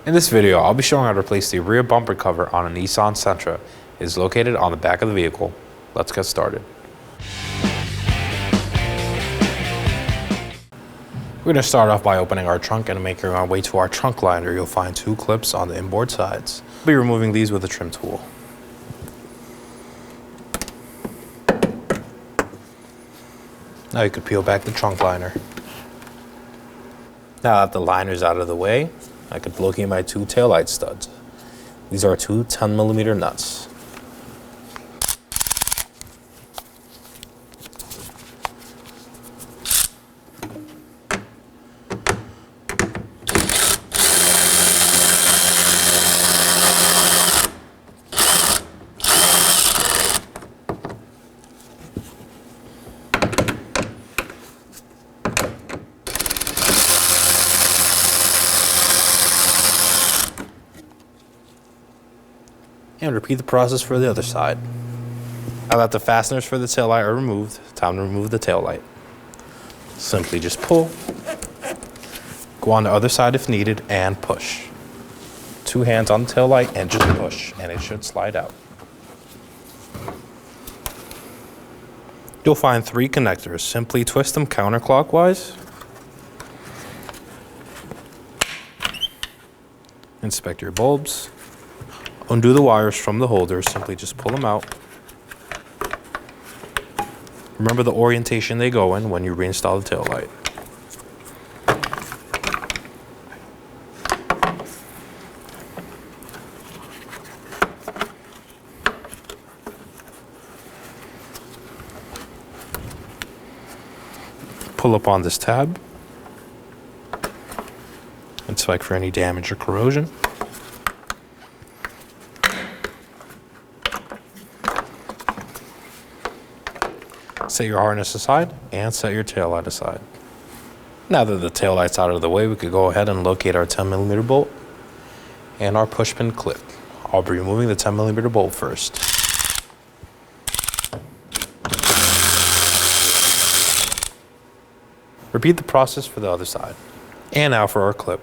In this video, I'll be showing how to replace the rear bumper cover on a Nissan Sentra. It is located on the back of the vehicle. Let's get started. We're going to start off by opening our trunk and making our way to our trunk liner. You'll find two clips on the inboard sides. We'll be removing these with a trim tool. Now you could peel back the trunk liner. Now that the liner's out of the way, I could locate my two taillight studs. These are two 10mm nuts. And repeat the process for the other side. Now that the fasteners for the taillight are removed, time to remove the taillight. Simply just pull, go on the other side if needed, and push. Two hands on the taillight and just push, and it should slide out. You'll find three connectors. Simply twist them counterclockwise. Inspect your bulbs. Undo the wires from the holders, simply just pull them out. Remember the orientation they go in when you reinstall the taillight. Pull up on this tab. Inspect for any damage or corrosion. Set your harness aside and set your taillight aside. Now that the taillight's out of the way, we could go ahead and locate our 10mm bolt and our pushpin clip. I'll be removing the 10mm bolt first. Repeat the process for the other side. And now for our clip.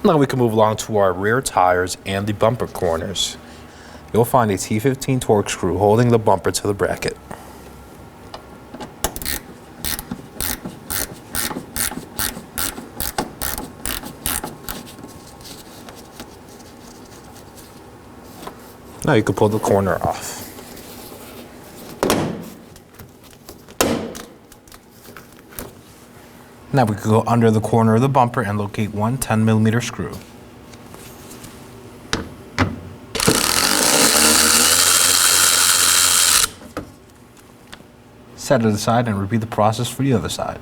Now we can move along to our rear tires and the bumper corners. You'll find a T15 torque screw holding the bumper to the bracket. Now you can pull the corner off. Now we can go under the corner of the bumper and locate one 10mm screw. Set it aside and repeat the process for the other side.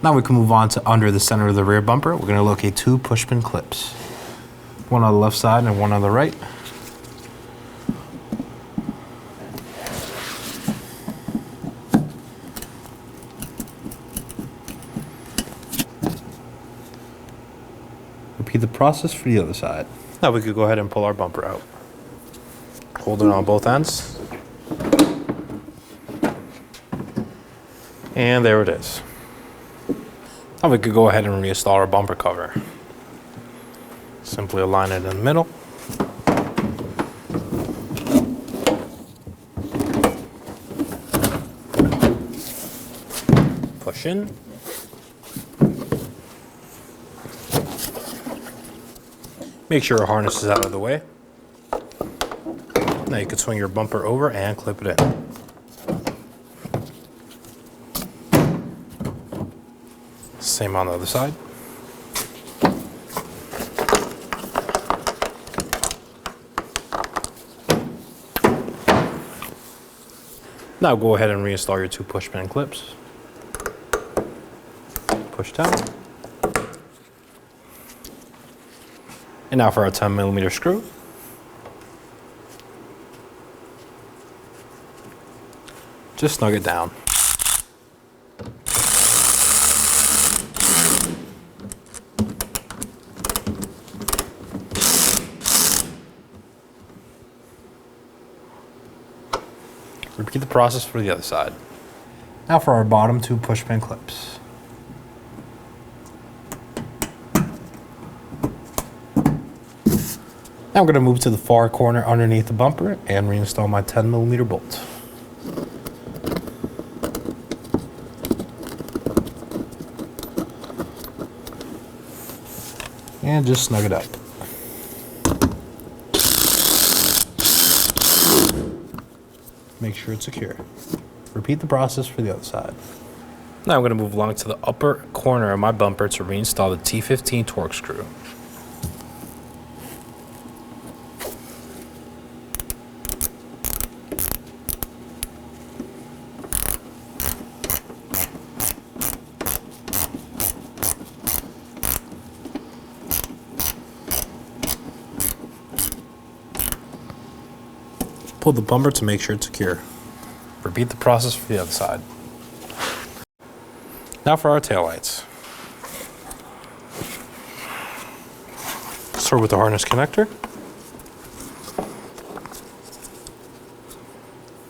Now we can move on to under the center of the rear bumper. We're going to locate two pushpin clips. One on the left side and one on the right. Repeat the process for the other side. Now we could go ahead and pull our bumper out. Hold it on both ends. And there it is. Now we could go ahead and reinstall our bumper cover. Simply align it in the middle. Push in. Make sure your harness is out of the way. Now you can swing your bumper over and clip it in. Same on the other side. Now go ahead and reinstall your two pushpin clips. Push down. And now for our 10mm screw. Just snug it down. Repeat the process for the other side. Now for our bottom 2 push pin clips. Now I'm going to move to the far corner underneath the bumper and reinstall my 10mm bolt. And just snug it up. Make sure it's secure. Repeat the process for the other side. Now I'm going to move along to the upper corner of my bumper to reinstall the T15 torque screw. Pull the bumper to make sure it's secure. Repeat the process for the other side. Now for our taillights. Start with the harness connector.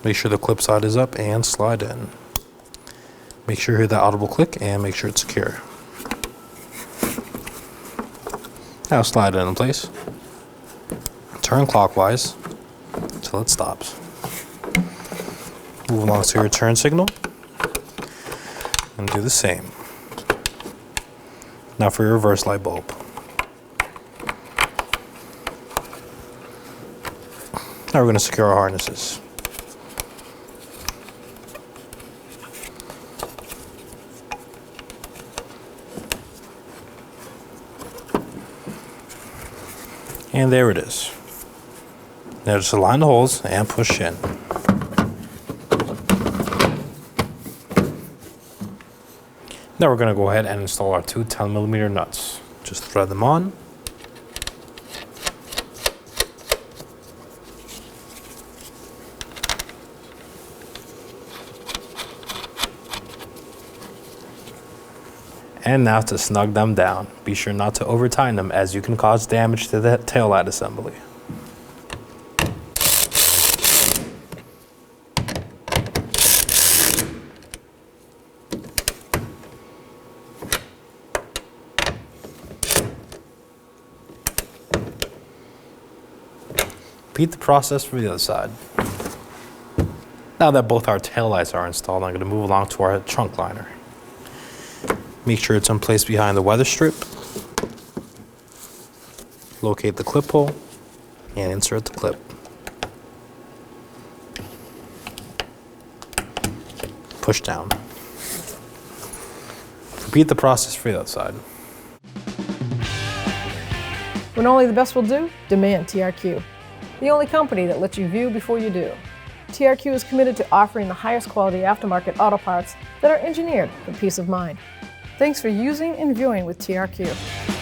Make sure the clip side is up and slide in. Make sure you hear that audible click and make sure it's secure. Now slide it in place. Turn clockwise until it stops. Move along to your turn signal and do the same. Now for your reverse light bulb. Now we're going to secure our harnesses. And there it is. Now just align the holes and push in. Now we're going to go ahead and install our 2 10mm nuts. Just thread them on. And now to snug them down. Be sure not to over tighten them as you can cause damage to the taillight assembly. Repeat the process for the other side. Now that both our taillights are installed, I'm going to move along to our trunk liner. Make sure it's in place behind the weather strip. Locate the clip hole and insert the clip. Push down. Repeat the process for the other side. When only the best will do, demand TRQ. The only company that lets you view before you do. TRQ is committed to offering the highest quality aftermarket auto parts that are engineered for peace of mind. Thanks for using and viewing with TRQ.